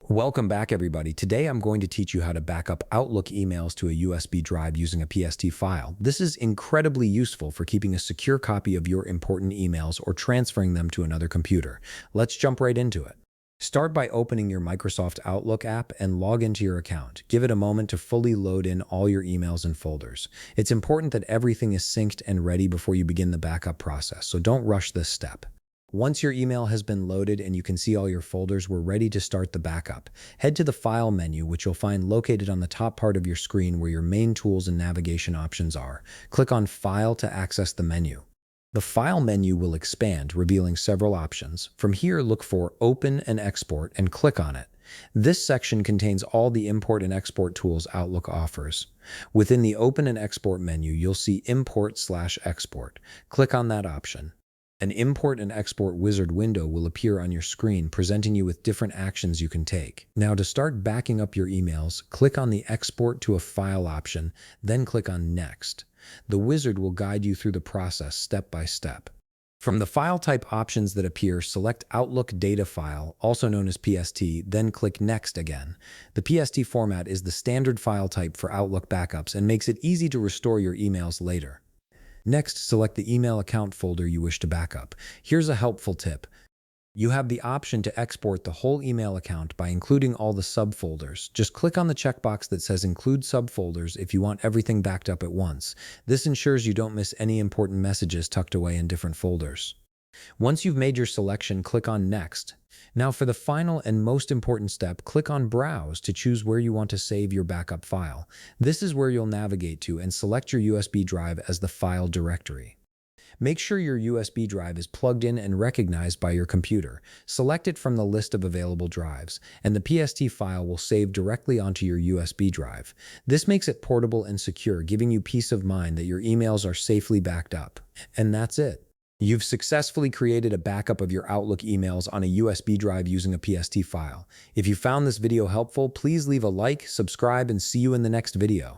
Welcome back, everybody. Today, I'm going to teach you how to back up Outlook emails to a USB drive using a PST file. This is incredibly useful for keeping a secure copy of your important emails or transferring them to another computer. Let's jump right into it. Start by opening your Microsoft Outlook app and log into your account. Give it a moment to fully load in all your emails and folders. It's important that everything is synced and ready before you begin the backup process, so don't rush this step. Once your email has been loaded and you can see all your folders, we're ready to start the backup. Head to the File menu, which you'll find located on the top part of your screen where your main tools and navigation options are. Click on File to access the menu. The File menu will expand, revealing several options. From here, look for Open and Export and click on it. This section contains all the import and export tools Outlook offers. Within the Open and Export menu, you'll see Import/Export. Click on that option. An import and export wizard window will appear on your screen, presenting you with different actions you can take. Now, to start backing up your emails, click on the Export to a File option, then click on Next. The wizard will guide you through the process step by step. From the file type options that appear, select Outlook Data File, also known as PST, then click Next again. The PST format is the standard file type for Outlook backups and makes it easy to restore your emails later. Next, select the email account folder you wish to backup. Here's a helpful tip. You have the option to export the whole email account by including all the subfolders. Just click on the checkbox that says Include Subfolders if you want everything backed up at once. This ensures you don't miss any important messages tucked away in different folders. Once you've made your selection, click on Next. Now for the final and most important step, click on Browse to choose where you want to save your backup file. This is where you'll navigate to and select your USB drive as the file directory. Make sure your USB drive is plugged in and recognized by your computer. Select it from the list of available drives, and the PST file will save directly onto your USB drive. This makes it portable and secure, giving you peace of mind that your emails are safely backed up. And that's it. You've successfully created a backup of your Outlook emails on a USB drive using a PST file. If you found this video helpful, please leave a like, subscribe, and see you in the next video.